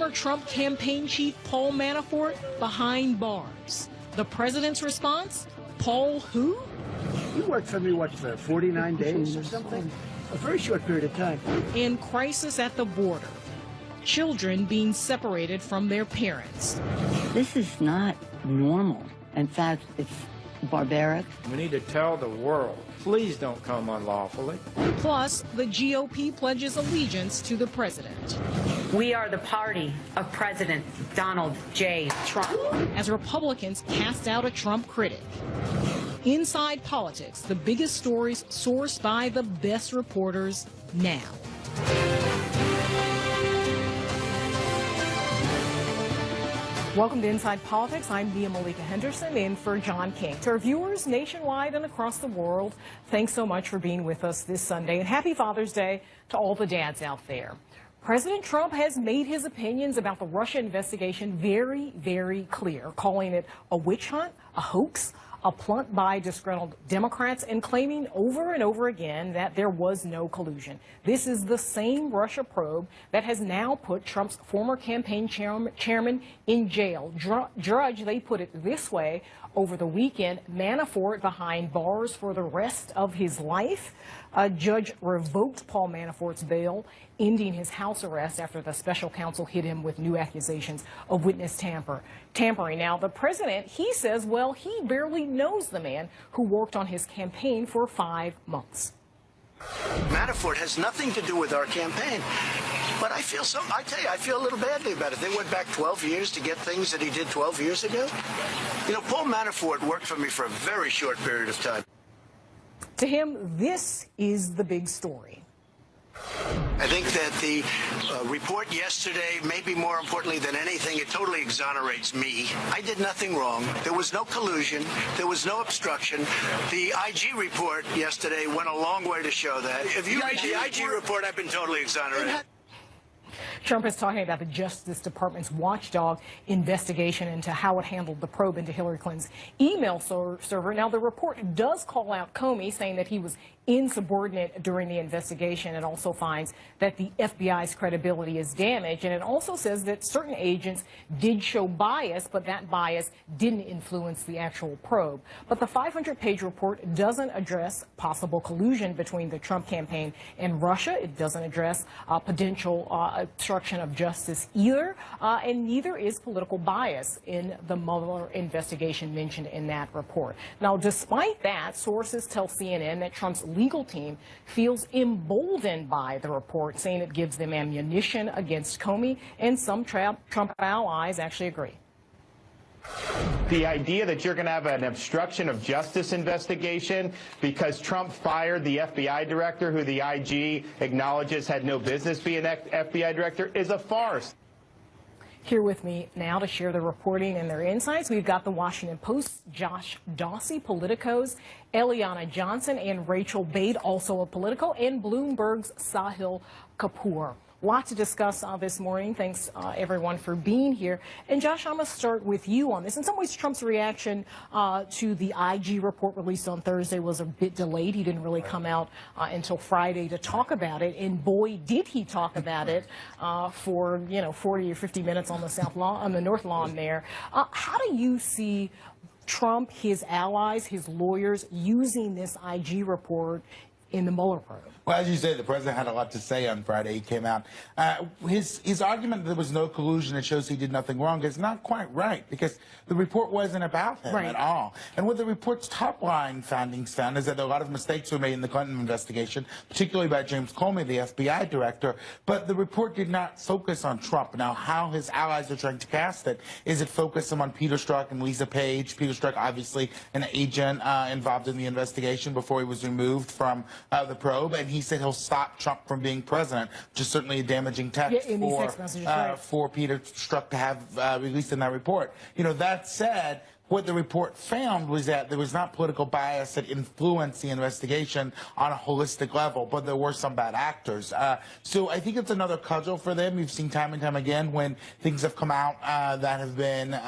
Former Trump campaign chief Paul Manafort behind bars. The president's response? Paul who? You worked for me, what, for 49 days or something? A very short period of time. And crisis at the border. Children being separated from their parents. This is not normal. In fact, it's barbaric. We need to tell the world, please don't come unlawfully. Plus, the GOP pledges allegiance to the president. We are the party of President Donald J. Trump. As Republicans cast out a Trump critic. Inside Politics, the biggest stories sourced by the best reporters now. Welcome to Inside Politics. I'm Nia Malika Henderson in for John King. To our viewers nationwide and across the world, thanks so much for being with us this Sunday. And happy Father's Day to all the dads out there. President Trump has made his opinions about the Russia investigation very, very clear, calling it a witch hunt, a hoax, a plant by disgruntled Democrats, and claiming over and over again that there was no collusion. This is the same Russia probe that has now put Trump's former campaign chairman in jail. Judge, they put it this way, over the weekend, Manafort behind bars for the rest of his life. A judge revoked Paul Manafort's bail, ending his house arrest after the special counsel hit him with new accusations of witness tampering. Now, the president, he says, well, he barely knows the man who worked on his campaign for 5 months. Manafort has nothing to do with our campaign. But I tell you, I feel a little badly about it. They went back 12 years to get things that he did 12 years ago. You know, Paul Manafort worked for me for a very short period of time. To him, this is the big story. I think that the report yesterday, maybe more importantly than anything, it totally exonerates me. I did nothing wrong. There was no collusion. There was no obstruction. The IG report yesterday went a long way to show that. If you read the IG report, I've been totally exonerated. Trump is talking about the Justice Department's watchdog investigation into how it handled the probe into Hillary Clinton's email server. Now, the report does call out Comey, saying that he was insubordinate during the investigation. It also finds that the FBI's credibility is damaged, and it also says that certain agents did show bias, but that bias didn't influence the actual probe. But the 500-page report doesn't address possible collusion between the Trump campaign and Russia. It doesn't address potential obstruction of justice either, and neither is political bias in the Mueller investigation mentioned in that report. Now, despite that, sources tell CNN that Trump's legal team feels emboldened by the report, saying it gives them ammunition against Comey, and some Trump allies actually agree. The idea that you're going to have an obstruction of justice investigation because Trump fired the FBI director, who the IG acknowledges had no business being an FBI director, is a farce. Here with me now to share the reporting and their insights, we've got the Washington Post's Josh Dawsey, Politico's Eliana Johnson, and Rachel Bade, also of Politico, and Bloomberg's Sahil Kapoor. Lots to discuss this morning. Thanks, everyone, for being here. And, Josh, I'm going to start with you on this. In some ways, Trump's reaction to the IG report released on Thursday was a bit delayed. He didn't really come out until Friday to talk about it. And, boy, did he talk about it for, 40 or 50 minutes on the South Lawn, on the North Lawn there. How do you see Trump, his allies, his lawyers using this IG report in the Mueller probe? Well, as you say, the president had a lot to say on Friday. He came out. His argument that there was no collusion that shows he did nothing wrong is not quite right, because the report wasn't about him at all. And what the report's top-line findings found is that a lot of mistakes were made in the Clinton investigation, particularly by James Comey, the FBI director. But the report did not focus on Trump. Now, how his allies are trying to cast it is it focused on Peter Strzok and Lisa Page. Peter Strzok, obviously an agent involved in the investigation before he was removed from the probe, and he said he'll stop Trump from being president, which is certainly a damaging text for Peter Strzok to have released in that report. That said, what the report found was that there was not political bias that influenced the investigation on a holistic level, but there were some bad actors. So I think it's another cudgel for them. We've seen time and time again when things have come out that have been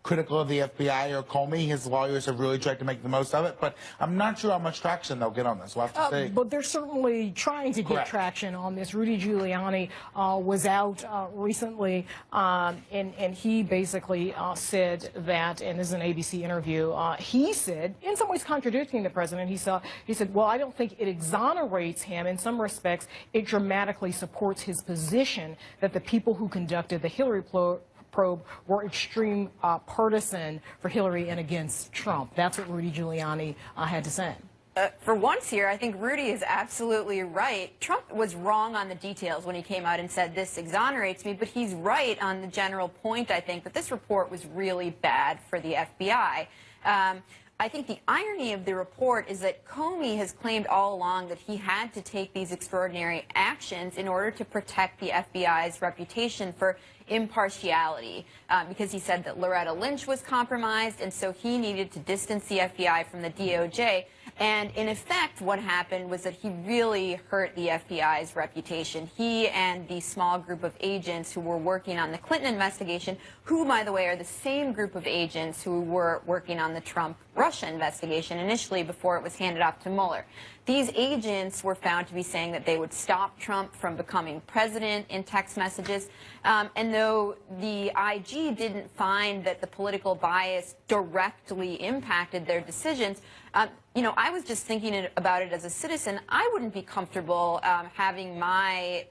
critical of the FBI or Comey. His lawyers have really tried to make the most of it, but I'm not sure how much traction they'll get on this. We'll have to see. But they're certainly trying to get traction on this. Rudy Giuliani was out recently, and he basically said that, and this is an ABC interview, he said, in some ways contradicting the president, he said, well, I don't think it exonerates him. In some respects, it dramatically supports his position that the people who conducted the Hillary probe were extreme partisan for Hillary and against Trump. That's what Rudy Giuliani had to say. For once here, I think Rudy is absolutely right. Trump was wrong on the details when he came out and said, this exonerates me, but he's right on the general point, I think, that this report was really bad for the FBI. I think the irony of the report is that Comey has claimed all along that he had to take these extraordinary actions in order to protect the FBI's reputation for impartiality, because he said that Loretta Lynch was compromised, and so he needed to distance the FBI from the DOJ. And in effect, what happened was that he really hurt the FBI's reputation. He and the small group of agents who were working on the Clinton investigation, who, by the way, are the same group of agents who were working on the Trump-Russia investigation initially before it was handed off to Mueller. These agents were found to be saying that they would stop Trump from becoming president in text messages. And though the IG didn't find that the political bias directly impacted their decisions, you know, I was just thinking about it as a citizen. I wouldn't be comfortable having my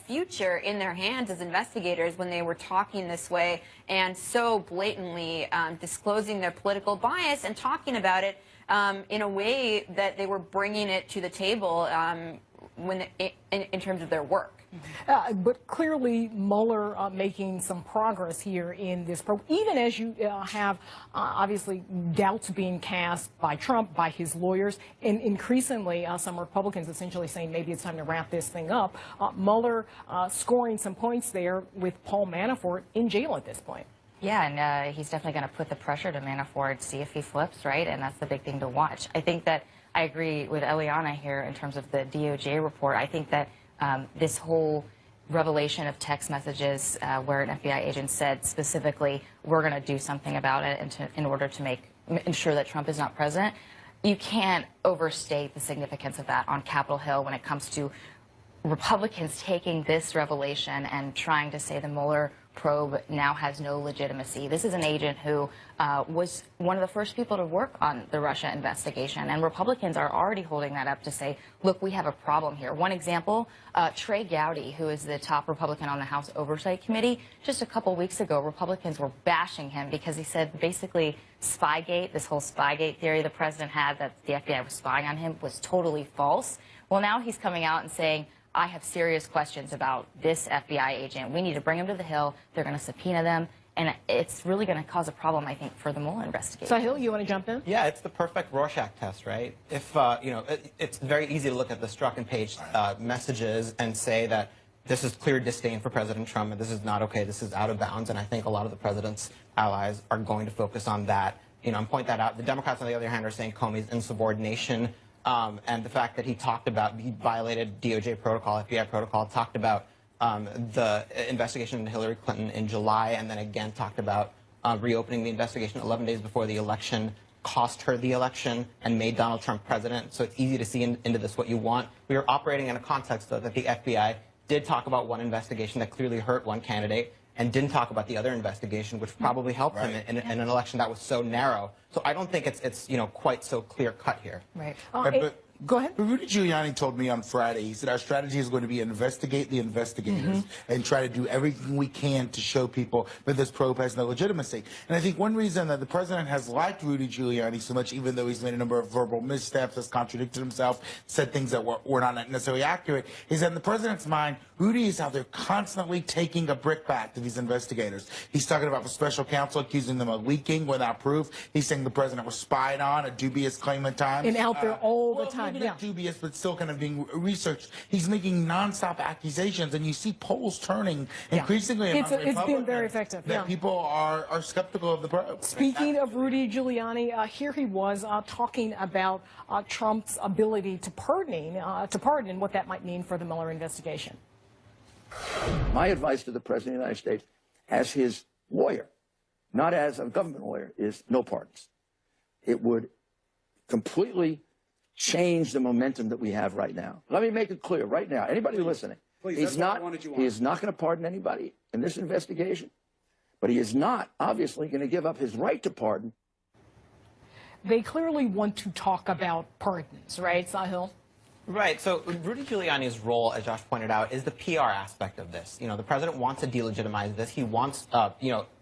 future in their hands as investigators when they were talking this way and so blatantly disclosing their political bias and talking about it in a way that they were bringing it to the table in terms of their work. But clearly, Mueller making some progress here in this probe, even as you have obviously doubts being cast by Trump, by his lawyers, and increasingly some Republicans essentially saying maybe it's time to wrap this thing up. Mueller scoring some points there with Paul Manafort in jail at this point. Yeah, and he's definitely going to put the pressure to Manafort, see if he flips, right? And that's the big thing to watch. I think that I agree with Eliana here in terms of the DOJ report. I think that this whole revelation of text messages where an FBI agent said specifically, we're going to do something about it in order to ensure that Trump is not president, you can't overstate the significance of that on Capitol Hill when it comes to Republicans taking this revelation and trying to say the Mueller probe now has no legitimacy. This is an agent who was one of the first people to work on the Russia investigation, and Republicans are already holding that up to say, look, we have a problem here. One example, Trey Gowdy, who is the top Republican on the House Oversight Committee, just a couple weeks ago, Republicans were bashing him because he said basically Spygate, this whole Spygate theory the president had that the FBI was spying on him, was totally false. Well, now he's coming out and saying, I have serious questions about this FBI agent. We need to bring him to the Hill. They're going to subpoena them. And it's really going to cause a problem, I think, for the Mueller investigation. Sahil, you want to jump in? Yeah, it's the perfect Rorschach test, right? If, you know, it's very easy to look at the Strzok and Page messages and say that this is clear disdain for President Trump and this is not okay, this is out of bounds. And I think a lot of the president's allies are going to focus on that, you know, and point that out. The Democrats, on the other hand, are saying Comey's insubordination. And the fact that he violated DOJ protocol, FBI protocol, talked about the investigation into Hillary Clinton in July, and then again talked about reopening the investigation 11 days before the election, cost her the election, and made Donald Trump president. So it's easy to see into this what you want. We are operating in a context, though, that the FBI did talk about one investigation that clearly hurt one candidate, and didn't talk about the other investigation, which probably helped him in an election that was so narrow. So I don't think it's you know, quite so clear-cut here. Right. Go ahead. But Rudy Giuliani told me on Friday, he said our strategy is going to be investigate the investigators and try to do everything we can to show people that this probe has no legitimacy. And I think one reason that the president has liked Rudy Giuliani so much, even though he's made a number of verbal missteps, has contradicted himself, said things that were not necessarily accurate, is that in the president's mind, Rudy is out there constantly taking a brickbat to these investigators. He's talking about the special counsel accusing them of leaking without proof. He's saying the president was spied on, a dubious claim at times. And out there all the time. maybe not dubious, but still kind of being researched. He's making nonstop accusations, and you see polls turning increasingly among Republicans. It's been very effective. That people are skeptical of the probe. Speaking of Rudy Giuliani, here he was talking about Trump's ability to pardon and what that might mean for the Mueller investigation. My advice to the President of the United States, as his lawyer, not as a government lawyer, is no pardons. It would completely change the momentum that we have right now. Let me make it clear right now. Anybody listening, he's not going to pardon anybody in this investigation, but he is not obviously going to give up his right to pardon. They clearly want to talk about pardons, right, Sahil? Right. So Rudy Giuliani's role, as Josh pointed out, is the PR aspect of this. You know, the president wants to delegitimize this. He wants,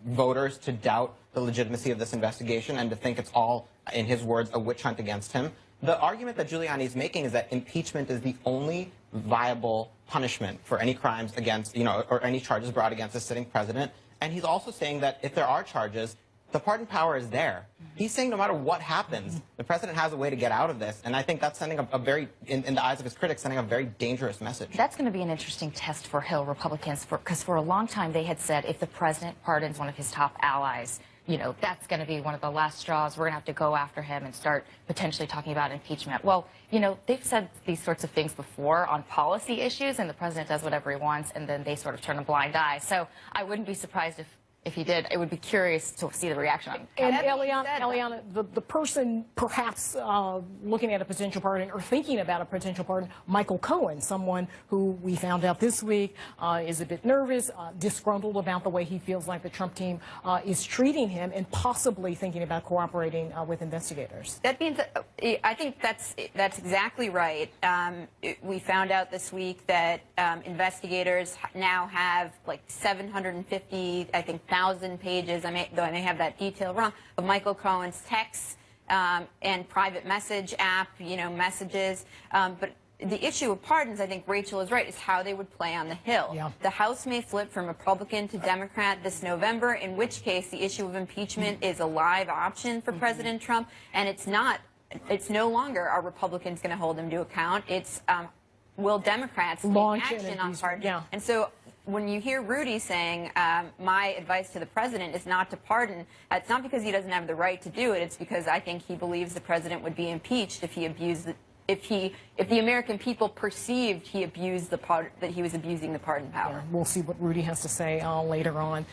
voters to doubt the legitimacy of this investigation and to think it's all, in his words, a witch hunt against him. The argument that Giuliani is making is that impeachment is the only viable punishment for any crimes against, or any charges brought against a sitting president. And he's also saying that if there are charges, the pardon power is there. He's saying no matter what happens, the president has a way to get out of this. And I think that's sending a very, in the eyes of his critics, sending a very dangerous message. That's going to be an interesting test for Hill Republicans, because for a long time they had said if the president pardons one of his top allies, that's going to be one of the last straws. We're going to have to go after him and start potentially talking about impeachment. Well, they've said these sorts of things before on policy issues, and the president does whatever he wants, and then they sort of turn a blind eye. So I wouldn't be surprised if he did. It would be curious to see the reaction on And Eliana, the person perhaps looking at a potential pardon or thinking about a potential pardon, Michael Cohen, someone who we found out this week is a bit nervous, disgruntled about the way he feels like the Trump team is treating him, and possibly thinking about cooperating with investigators. That means, I think that's exactly right. We found out this week that investigators now have like 750, I think, 1,000 pages, though I may have that detail wrong, of Michael Cohen's texts and private message app, messages. But the issue of pardons, I think Rachel is right, is how they would play on the Hill. Yeah. The House may flip from Republican to Democrat this November, in which case the issue of impeachment is a live option for President Trump, and it's no longer are Republicans going to hold him to account. It's will Democrats take action on pardons? Yeah. And so when you hear Rudy saying, my advice to the president is not to pardon, it's not because he doesn't have the right to do it. It's because I think he believes the president would be impeached if he abused if the American people perceived that he was abusing the pardon power. Yeah, we'll see what Rudy has to say later on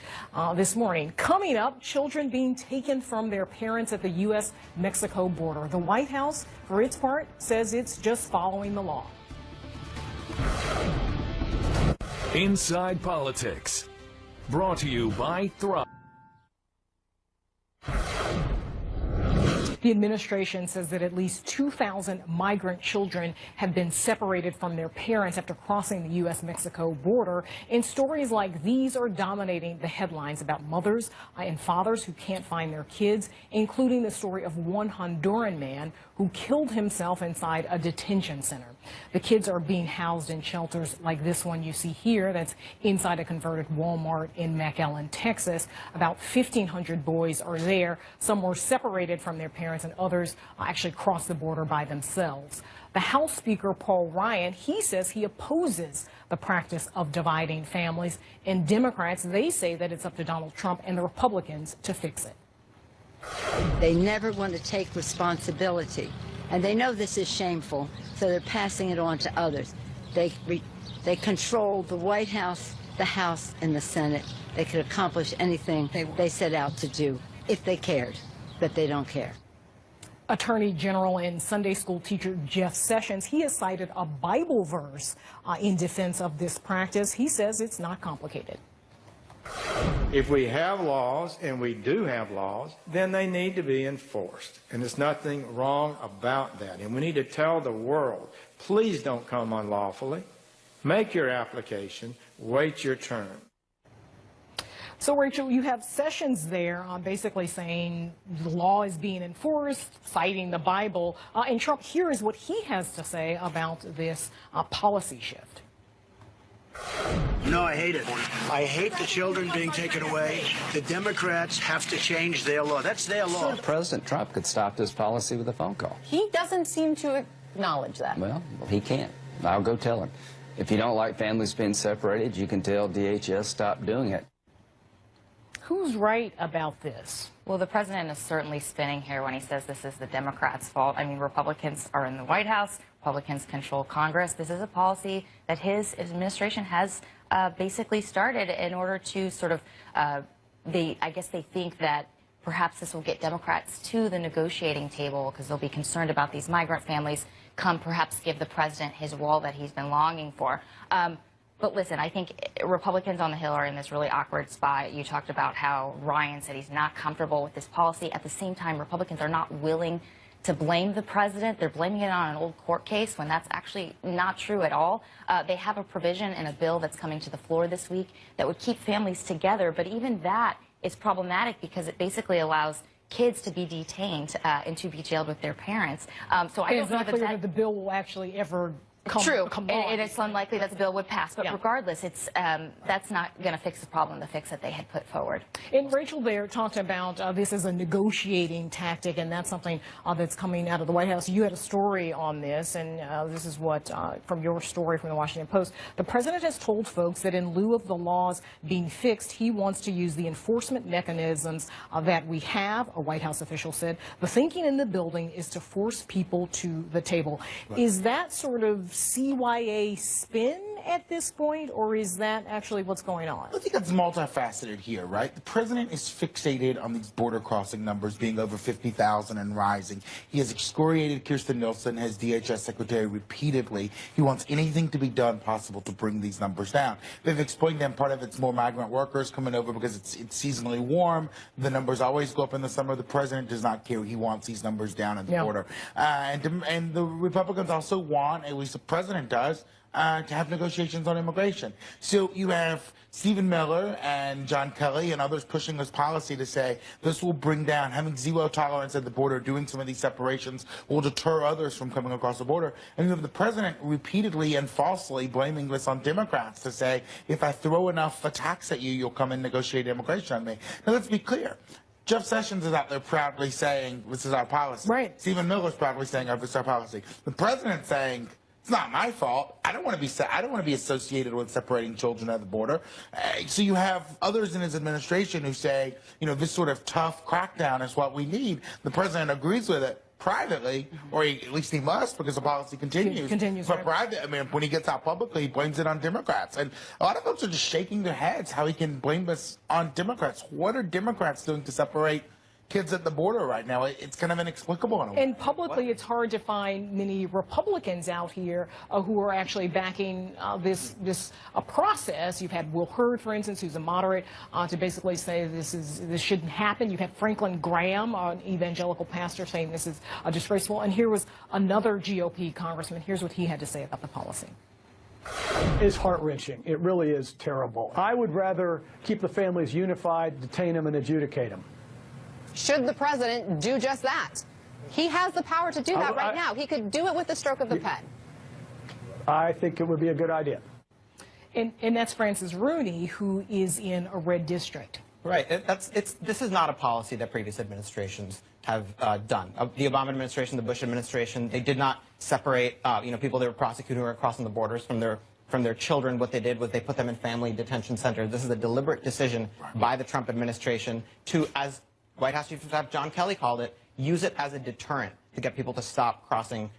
this morning. Coming up, children being taken from their parents at the U.S.-Mexico border. The White House, for its part, says it's just following the law. Inside Politics, brought to you by Thrive. The administration says that at least 2,000 migrant children have been separated from their parents after crossing the U.S.-Mexico border. And stories like these are dominating the headlines about mothers and fathers who can't find their kids, including the story of one Honduran man who killed himself inside a detention center. The kids are being housed in shelters like this one you see here that's inside a converted Walmart in McAllen, Texas. About 1,500 boys are there. Some were separated from their parents, and others actually crossed the border by themselves. The House Speaker, Paul Ryan, he says he opposes the practice of dividing families, and Democrats, they say that it's up to Donald Trump and the Republicans to fix it. They never want to take responsibility, and they know this is shameful, so they're passing it on to others. They control the White House, the House, and the Senate. They could accomplish anything they set out to do if they cared, but they don't care. Attorney General and Sunday school teacher Jeff Sessions, he has cited a Bible verse in defense of this practice. He says it's not complicated. If we have laws, and we do have laws, then they need to be enforced. And there's nothing wrong about that. And we need to tell the world, please don't come unlawfully. Make your application. Wait your turn. So, Rachel, you have Sessions there basically saying the law is being enforced, citing the Bible. And Trump, here is what he has to say about this policy shift. No, I hate it. I hate the children being taken away. The Democrats have to change their law. That's their law. President Trump could stop this policy with a phone call. He doesn't seem to acknowledge that. Well, he can't. I'll go tell him. If you don't like families being separated, you can tell DHS stop doing it. Who's right about this? Well, the president is certainly spinning here when he says this is the Democrats' fault. I mean, Republicans are in the White House. Republicans control Congress. This is a policy that his administration has basically started in order to sort of, I guess they think that perhaps this will get Democrats to the negotiating table because they'll be concerned about these migrant families come perhaps give the president his wall that he's been longing for. But listen, I think Republicans on the Hill are in this really awkward spot. You talked about how Ryan said he's not comfortable with this policy. At the same time, Republicans are not willing to blame the president. They're blaming it on an old court case when that's actually not true at all. They have a provision in a bill that's coming to the floor this week that would keep families together. But even that is problematic because it basically allows kids to be detained and to be jailed with their parents. So I don't know that the bill will actually ever True, and it's unlikely that the bill would pass. But regardless, it's that's not going to fix the problem, the fix that they had put forward. And Rachel there talked about this as a negotiating tactic, and that's something that's coming out of the White House. You had a story on this, and this is what, from your story from the Washington Post, the president has told folks that in lieu of the laws being fixed, he wants to use the enforcement mechanisms that we have, a White House official said. The thinking in the building is to force people to the table. Right. Is that sort of CYA spin at this point, or is that actually what's going on? I think it's multifaceted here, right? The president is fixated on these border crossing numbers being over 50,000 and rising. He has excoriated Kirstjen Nielsen, his DHS secretary, repeatedly. He wants anything to be done possible to bring these numbers down. They've explained that part of it's more migrant workers coming over because it's seasonally warm. The numbers always go up in the summer. The president does not care. He wants these numbers down at the border. And the Republicans also want, at least the president does, to have negotiations on immigration. So you have Stephen Miller and John Kelly and others pushing this policy to say this will bring down, having zero tolerance at the border, doing some of these separations will deter others from coming across the border. And you have the president repeatedly and falsely blaming this on Democrats to say, if I throw enough attacks at you, you'll come and negotiate immigration on me. Now, let's be clear. Jeff Sessions is out there proudly saying, this is our policy. Right. Stephen Miller's proudly saying, this is our policy. The president's saying, it's not my fault. I don't want to be associated with separating children at the border. So you have others in his administration who say, you know, this sort of tough crackdown is what we need. The president agrees with it privately, or at least he must, because the policy continues. But private, I mean, when he gets out publicly, he blames it on Democrats. And a lot of folks are just shaking their heads how he can blame this on Democrats. What are Democrats doing to separate kids at the border right now? It's kind of inexplicable in a way. And publicly, it's hard to find many Republicans out here who are actually backing this process. You've had Will Hurd, for instance, who's a moderate, to basically say this shouldn't happen. You have Franklin Graham, an evangelical pastor, saying this is disgraceful. And here was another GOP congressman. Here's what he had to say about the policy. It's heart-wrenching. It really is terrible. I would rather keep the families unified, detain them, and adjudicate them. Should the president do just that? He has the power to do that right now. He could do it with the stroke of the pen. I think it would be a good idea. And that's Francis Rooney, who is in a red district. Right. This is not a policy that previous administrations have done. The Obama administration, the Bush administration, they did not separate people they were prosecuting who were crossing the borders from their children. What they did was they put them in family detention centers. This is a deliberate decision by the Trump administration to, as White House Chief of Staff John Kelly called it, use it as a deterrent to get people to stop crossing,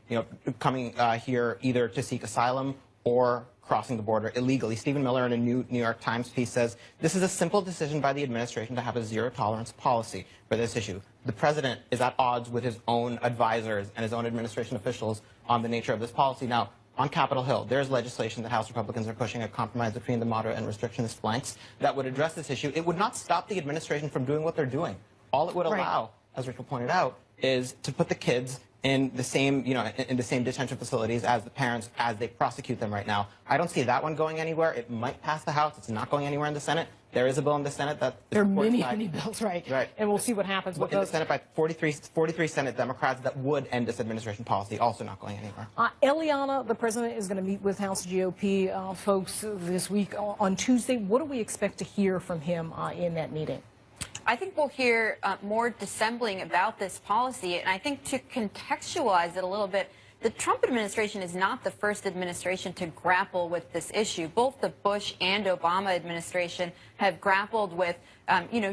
coming here either to seek asylum or crossing the border illegally. Stephen Miller in a New York Times piece says, this is a simple decision by the administration to have a zero-tolerance policy for this issue. The president is at odds with his own advisors and his own administration officials on the nature of this policy. Now, on Capitol Hill, there's legislation that House Republicans are pushing, a compromise between the moderate and restrictionist flanks, that would address this issue. It would not stop the administration from doing what they're doing. All it would allow, as Rachel pointed out, is to put the kids in the same, in the same detention facilities as the parents as they prosecute them right now. I don't see that one going anywhere. It might pass the House. It's not going anywhere in the Senate. There is a bill in the Senate that there are many bills, right? And we'll see what happens with those. In the Senate by 43 Senate Democrats that would end this administration policy, also not going anywhere. Eliana, the president is going to meet with House GOP folks this week on Tuesday. What do we expect to hear from him in that meeting? I think we'll hear more dissembling about this policy, and I think to contextualize it a little bit, the Trump administration is not the first administration to grapple with this issue. Both the Bush and Obama administration have grappled with,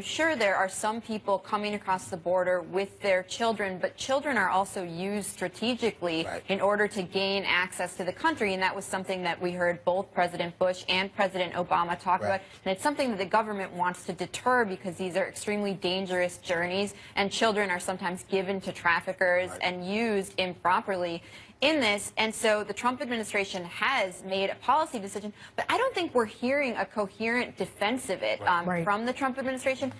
sure, there are some people coming across the border with their children, but children are also used strategically in order to gain access to the country, and that was something that we heard both President Bush and President Obama talk about, and it's something that the government wants to deter because these are extremely dangerous journeys, and children are sometimes given to traffickers and used improperly in this. And so the Trump administration has made a policy decision, but I don't think we're hearing a coherent defense of it from the Trump administration.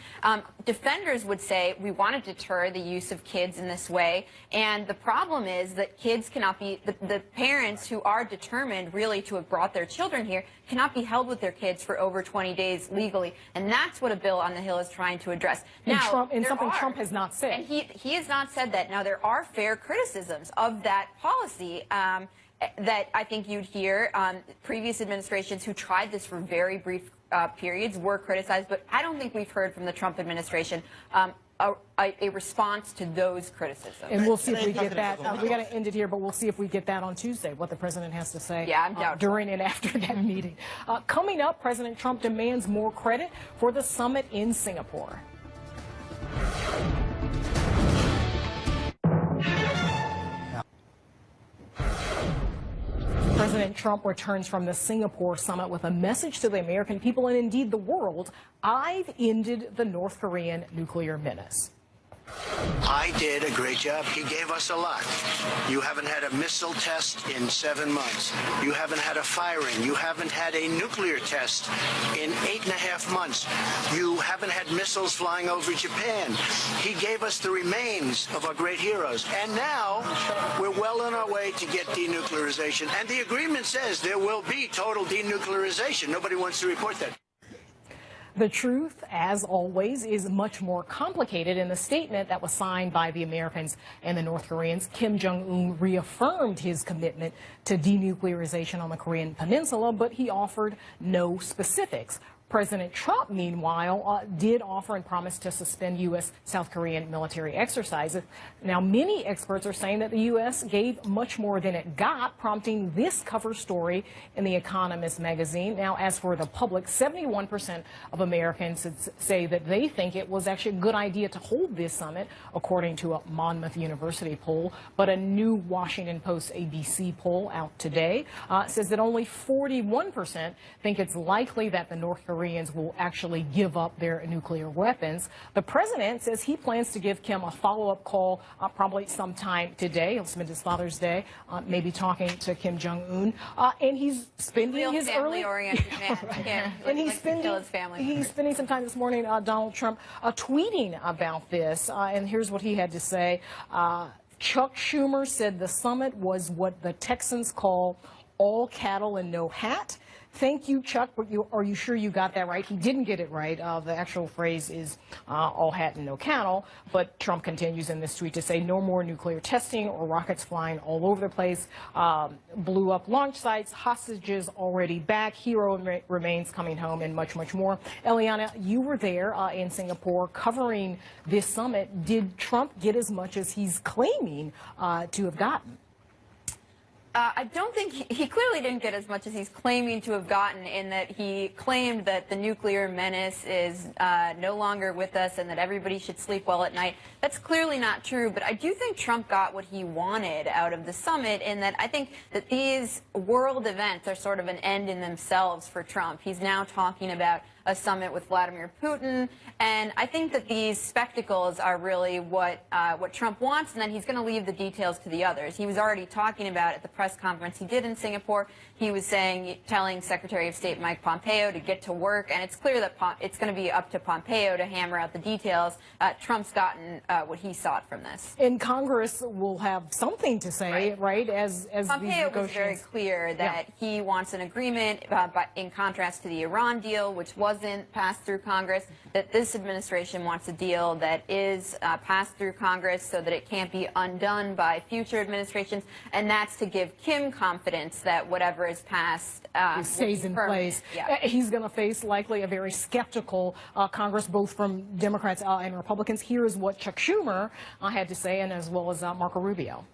Defenders would say we want to deter the use of kids in this way, and the problem is that kids cannot be, the parents who are determined really to have brought their children here cannot be held with their kids for over 20 days legally, and that's what a bill on the Hill is trying to address. Now, something Trump has not said. And he has not said that. Now, there are fair criticisms of that policy that I think you'd hear. Previous administrations who tried this for very brief periods were criticized, but I don't think we've heard from the Trump administration a response to those criticisms. And we'll see if we get that. We got to end it here, but we'll see if we get that on Tuesday, what the president has to say during and after that meeting. Coming up, President Trump demands more credit for the summit in Singapore. President Trump returns from the Singapore summit with a message to the American people and indeed the world. I've ended the North Korean nuclear menace. I did a great job. He gave us a lot. You haven't had a missile test in 7 months. You haven't had a firing. You haven't had a nuclear test in 8.5 months. You haven't had missiles flying over Japan. He gave us the remains of our great heroes. And now we're well on our way to get denuclearization. And the agreement says there will be total denuclearization. Nobody wants to report that. The truth, as always, is much more complicated. In the statement that was signed by the Americans and the North Koreans, Kim Jong-un reaffirmed his commitment to denuclearization on the Korean Peninsula, but he offered no specifics. President Trump, meanwhile, did offer and promise to suspend U.S.-South Korean military exercises. Now, many experts are saying that the U.S. gave much more than it got, prompting this cover story in The Economist magazine. Now, as for the public, 71% of Americans say that they think it was actually a good idea to hold this summit, according to a Monmouth University poll. But a new Washington Post ABC poll out today says that only 41% think it's likely that the North Koreans will actually give up their nuclear weapons. The president says he plans to give Kim a follow-up call probably sometime today. He'll spend his Father's Day maybe talking to Kim Jong-un. And he's spending his family-oriented man. And he's spending some time this morning, Donald Trump, tweeting about this. And here's what he had to say. Chuck Schumer said the summit was what the Texans call all cattle and no hat. Thank you, Chuck, but are you sure you got that right? He didn't get it right. The actual phrase is all hat and no cattle, but Trump continues in this tweet to say no more nuclear testing or rockets flying all over the place, blew up launch sites, hostages already back, hero remains coming home, and much, much more. Eliana, you were there in Singapore covering this summit. Did Trump get as much as he's claiming to have gotten? I don't think he clearly didn't get as much as he's claiming to have gotten, in that he claimed that the nuclear menace is no longer with us and that everybody should sleep well at night. That's clearly not true, but I do think Trump got what he wanted out of the summit, in that I think that these world events are sort of an end in themselves for Trump. He's now talking about a summit with Vladimir Putin, and I think that these spectacles are really what Trump wants, and then he's going to leave the details to the others. He was already talking about at the press conference he did in Singapore. He was telling Secretary of State Mike Pompeo to get to work, and it's clear that it's going to be up to Pompeo to hammer out the details. Trump's gotten what he sought from this. And Congress will have something to say, right? As Pompeo was very clear that he wants an agreement, in contrast to the Iran deal, which wasn't passed through Congress, that this administration wants a deal that is passed through Congress so that it can't be undone by future administrations, and that's to give Kim confidence that whatever is passed stays in place. He's going to face likely a very skeptical Congress, both from Democrats and Republicans. Here is what Chuck Schumer had to say, and as well as Marco Rubio.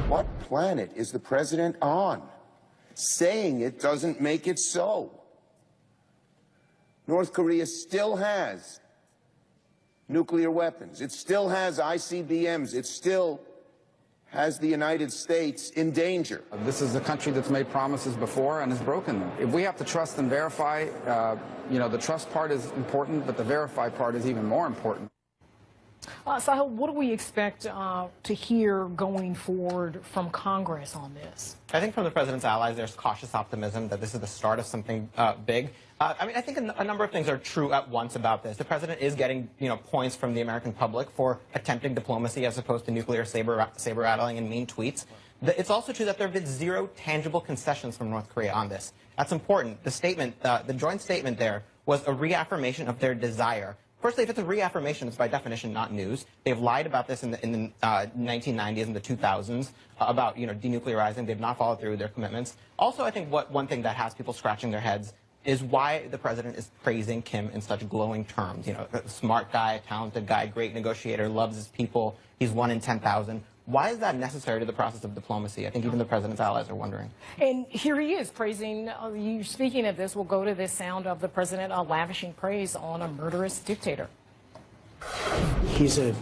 What planet is the president on? Saying it doesn't make it so. North Korea still has nuclear weapons. It still has ICBMs. It still has the United States in danger. This is a country that's made promises before and has broken them. If we have to trust and verify, the trust part is important, but the verify part is even more important. Sahil, what do we expect to hear going forward from Congress on this? I think from the president's allies, there's cautious optimism that this is the start of something big. I think a number of things are true at once about this. The president is getting, points from the American public for attempting diplomacy as opposed to nuclear saber rattling and mean tweets. It's also true that there have been zero tangible concessions from North Korea on this. That's important. The statement, the joint statement there, was a reaffirmation of their desire. Firstly, if it's a reaffirmation, it's by definition not news. They've lied about this in the 1990s and the 2000s about denuclearizing. They've not followed through with their commitments. Also, I think one thing that has people scratching their heads is why the president is praising Kim in such glowing terms. A smart guy, talented guy, great negotiator, loves his people. He's 1 in 10,000. Why is that necessary to the process of diplomacy? I think even the president's allies are wondering. And here he is praising you. Speaking of this, we'll go to this sound of the president lavishing praise on a murderous dictator. He's a,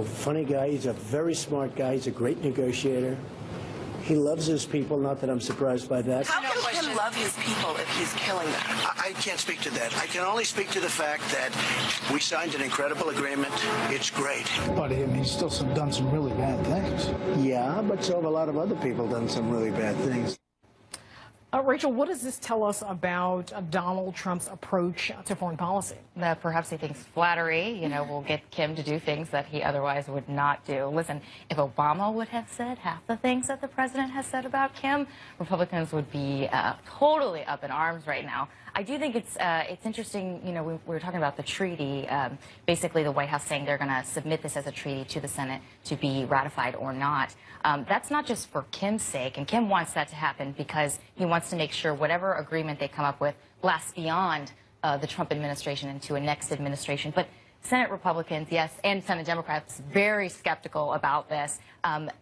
funny guy. He's a very smart guy. He's a great negotiator. He loves his people, not that I'm surprised by that. How can Kim love his people if he's killing them? I can't speak to that. I can only speak to the fact that we signed an incredible agreement. It's great. But he's still done some really bad things. Yeah, but so have a lot of other people done some really bad things. Rachel, what does this tell us about Donald Trump's approach to foreign policy? That perhaps he thinks flattery, will get Kim to do things that he otherwise would not do. Listen, if Obama would have said half the things that the president has said about Kim, Republicans would be totally up in arms right now. I do think it's interesting, we were talking about the treaty, basically the White House saying they're going to submit this as a treaty to the Senate to be ratified or not. That's not just for Kim's sake, and Kim wants that to happen because he wants to make sure whatever agreement they come up with lasts beyond the Trump administration into a next administration. But Senate Republicans, yes, and Senate Democrats, very skeptical about this.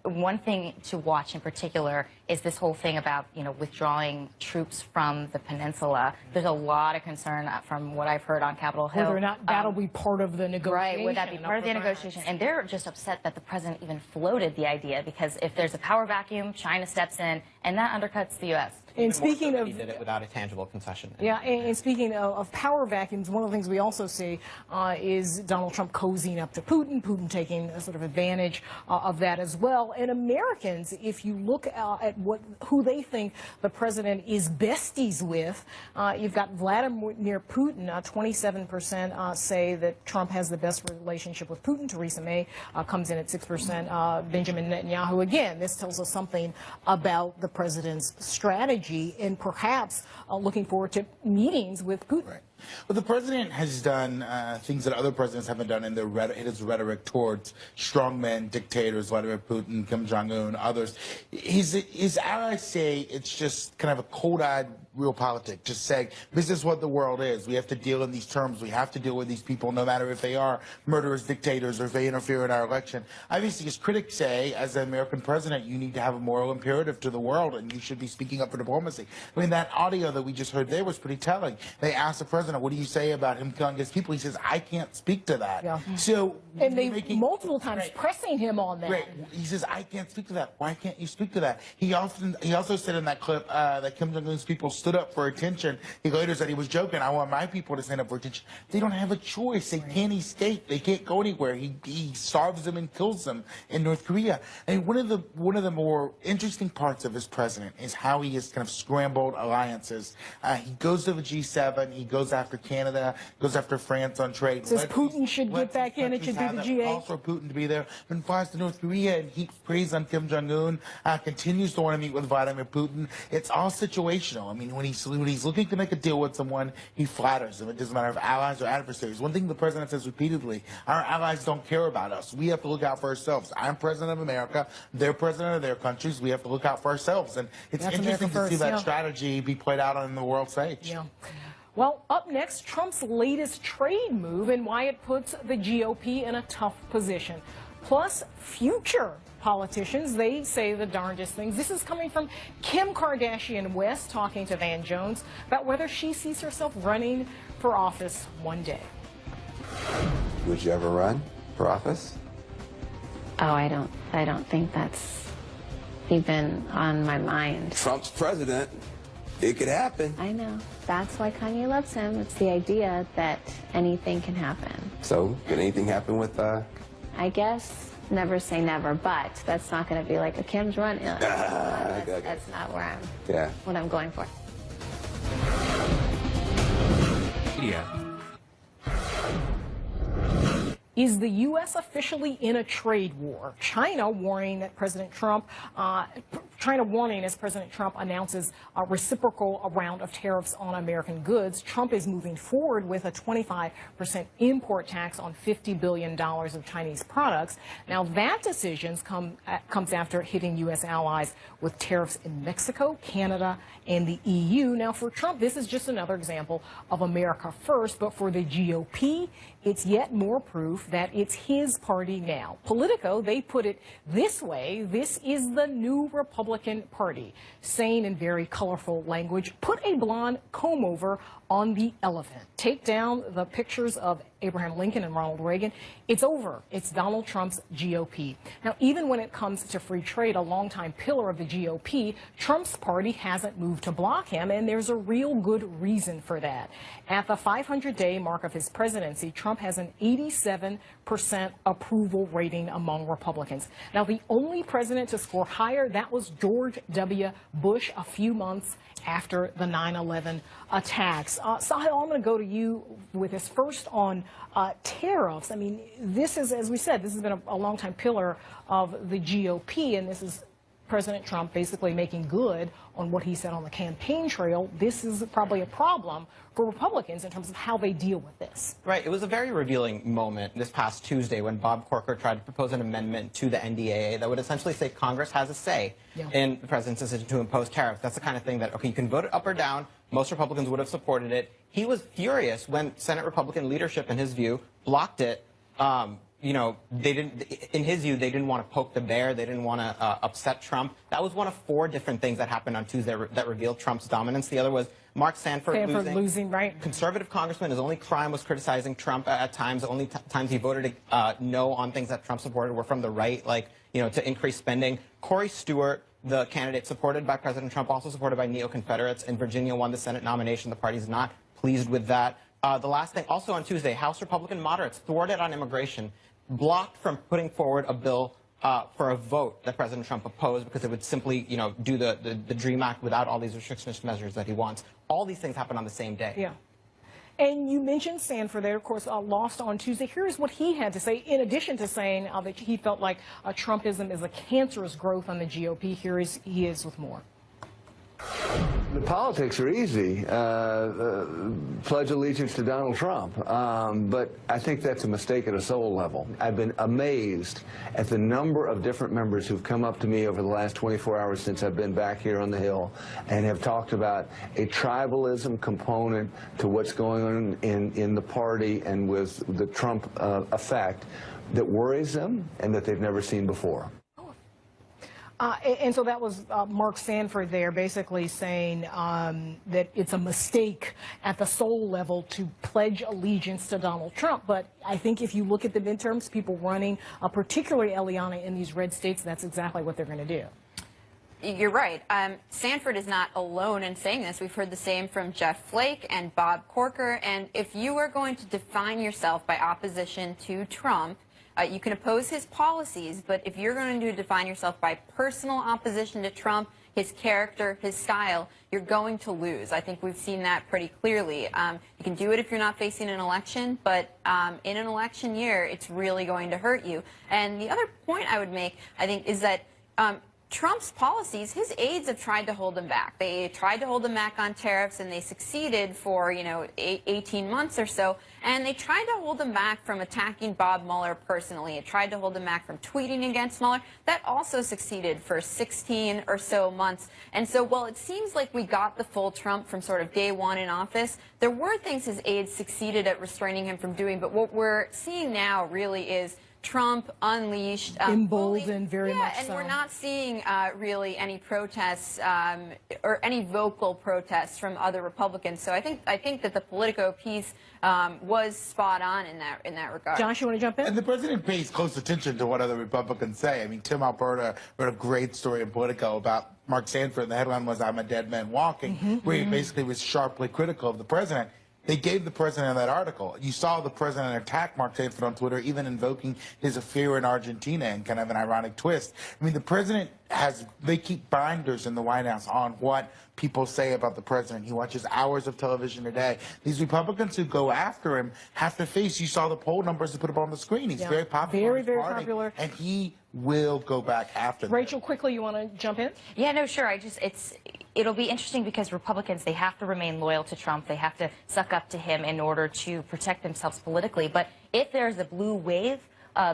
One thing to watch in particular is this whole thing about, withdrawing troops from the peninsula. There's a lot of concern from what I've heard on Capitol Hill. Whether or not that'll be part of the negotiation. Right, would that be part of the negotiation? And they're just upset that the president even floated the idea because if there's a power vacuum, China steps in, and that undercuts the U.S. And speaking of, he did it without a tangible concession. Yeah, and speaking of power vacuums, one of the things we also see is Donald Trump cozying up to Putin, Putin taking a sort of advantage of that as well. And Americans, if you look at who they think the president is besties with, you've got Vladimir Putin. 27% say that Trump has the best relationship with Putin. Theresa May comes in at 6%. Benjamin Netanyahu, again, this tells us something about the president's strategy and perhaps looking forward to meetings with Putin. Right. Well, the president has done things that other presidents haven't done in his rhetoric towards strongmen, dictators, Vladimir Putin, Kim Jong-un, others. His allies say it's just kind of a cold-eyed realpolitik, just saying this is what the world is. We have to deal in these terms. We have to deal with these people no matter if they are murderous dictators or if they interfere in our election. Obviously, his critics say, as an American president, you need to have a moral imperative to the world and you should be speaking up for diplomacy. I mean, that audio that we just heard there was pretty telling. They asked the president, what do you say about him killing his people? He says, I can't speak to that. Yeah. So, and they multiple times pressing him on that. Right. He says, I can't speak to that. Why can't you speak to that? He also said in that clip that Kim Jong-un's people stood up for attention. He later said he was joking. I want my people to stand up for attention. They don't have a choice. They can't escape. They can't go anywhere. He starves them and kills them in North Korea. And one of the more interesting parts of his president is how he has kind of scrambled alliances. He goes to the G7. He goes after Canada. Goes after France on trade. Says Putin should get back in. It should be the G8. Calls for Putin to be there. Then flies to North Korea and heaps praise on Kim Jong-un. Continues to want to meet with Vladimir Putin. It's all situational. I mean, when he's looking to make a deal with someone, he flatters them. It doesn't matter if allies or adversaries. One thing the president says repeatedly, our allies don't care about us. We have to look out for ourselves. I'm president of America. They're president of their countries. We have to look out for ourselves. And it's interesting to see that strategy be played out on the world stage. Yeah. Well, up next, Trump's latest trade move and why it puts the GOP in a tough position. plus future politicians. They say the darndest things. This is coming from Kim Kardashian West talking to Van Jones about whether she sees herself running for office one day. Would you ever run for office? Oh, I don't think that's even on my mind. Trump's president. It could happen. I know. That's why Kanye loves him. It's the idea that anything can happen. So, could anything happen with, I guess never say never, but that's not going to be like a Kim's run. That's not where what I'm going for. Yeah. Is the U.S. officially in a trade war? China warning that President Trump, China warning as President Trump announces a reciprocal round of tariffs on American goods. Trump is moving forward with a 25% import tax on $50 billion of Chinese products. Now that decision comes after hitting U.S. allies with tariffs in Mexico, Canada, and the EU. Now for Trump, this is just another example of America first, but for the GOP, it's yet more proof that it's his party now. Politico, they put it this way: this is the new Republican Party, saying in very colorful language, put a blonde comb over on the elephant. Take down the pictures of Abraham Lincoln and Ronald Reagan. It's over. It's Donald Trump's GOP. Now, even when it comes to free trade, a longtime pillar of the GOP, Trump's party hasn't moved to block him, and there's a real good reason for that. At the 500-day mark of his presidency, Trump has an 87% approval rating among Republicans. Now, the only president to score higher, that was George W. Bush a few months after the 9/11 attacks. Sahil, I'm going to go to you with this first on tariffs. I mean, this is, as we said, this has been a long-time pillar of the GOP, and this is President Trump basically making good on what he said on the campaign trail. This is probably a problem for Republicans in terms of how they deal with this. Right. It was a very revealing moment this past Tuesday when Bob Corker tried to propose an amendment to the NDAA that would essentially say Congress has a say in the president's decision to impose tariffs. That's the kind of thing that, okay, you can vote it up or down. Most Republicans would have supported it. He was furious when Senate Republican leadership, in his view, blocked it. You know, they didn't, in his view, they didn't want to poke the bear. They didn't want to upset Trump. That was one of 4 different things that happened on Tuesday that revealed Trump's dominance. The other was Mark Sanford losing. Right. Conservative congressman, his only crime was criticizing Trump at times. The only times he voted no on things that Trump supported were from the right, like, you know, to increase spending. Corey Stewart, the candidate supported by President Trump, also supported by neo-Confederates in Virginia, won the Senate nomination. The party's not pleased with that. The last thing, also on Tuesday, House Republican moderates thwarted on immigration, blocked from putting forward a bill for a vote that President Trump opposed because it would simply, you know, do the DREAM Act without all these restrictionist measures that he wants. All these things happen on the same day. Yeah. And you mentioned Sanford there, of course, lost on Tuesday. Here's what he had to say, in addition to saying that he felt like Trumpism is a cancerous growth on the GOP. Here he is with more. The politics are easy. Pledge allegiance to Donald Trump. But I think that's a mistake at a soul level. I've been amazed at the number of different members who've come up to me over the last 24 hours since I've been back here on the Hill and have talked about a tribalism component to what's going on in the party and with the Trump effect that worries them and that they've never seen before. And so that was Mark Sanford there basically saying that it's a mistake at the soul level to pledge allegiance to Donald Trump. But I think if you look at the midterms, people running, particularly Eliana, in these red states, that's exactly what they're going to do. You're right. Sanford is not alone in saying this. We've heard the same from Jeff Flake and Bob Corker. And if you are going to define yourself by opposition to Trump, you can oppose his policies, but if you're going to define yourself by personal opposition to Trump, his character, his style, you're going to lose. I think we've seen that pretty clearly. You can do it if you're not facing an election, but in an election year, it's really going to hurt you. And the other point I would make, I think, is that Trump's policies, his aides have tried to hold him back. They tried to hold him back on tariffs, and they succeeded for, 18 months or so. And they tried to hold him back from attacking Bob Mueller personally. It tried to hold him back from tweeting against Mueller. That also succeeded for 16 or so months. And so while it seems like we got the full Trump from sort of day one in office, there were things his aides succeeded at restraining him from doing. But what we're seeing now really is Trump unleashed. Emboldened very much and so. we're not seeing really any protests or any vocal protests from other Republicans. So I think that the Politico piece was spot on in that regard. Josh, you want to jump in? And the president pays close attention to what other Republicans say. I mean, Tim Alberta wrote a great story in Politico about Mark Sanford, and the headline was "I'm a dead man walking," where he basically was sharply critical of the president. They gave the president that article. You saw the president attack Mark Sanford on Twitter, even invoking his affair in Argentina in kind of an ironic twist. I mean, the president they keep binders in the White House on what people say about the president. He watches hours of television a day. These Republicans who go after him have to face, you saw the poll numbers to put up on the screen. He's very popular. Very popular. And he will go back after them. Rachel, quickly, you want to jump in? Yeah, no, sure. It'll be interesting because Republicans, they have to remain loyal to Trump. They have to suck up to him in order to protect themselves politically. But if there's a blue wave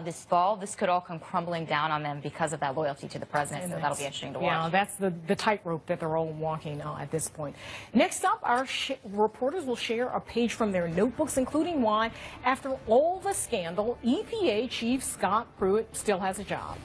this fall, this could all come crumbling down on them because of that loyalty to the president. So that'll be interesting to watch. Yeah, that's the tightrope that they're all walking at this point. Next up, our reporters will share a page from their notebooks, including why, after all the scandal, EPA Chief Scott Pruitt still has a job.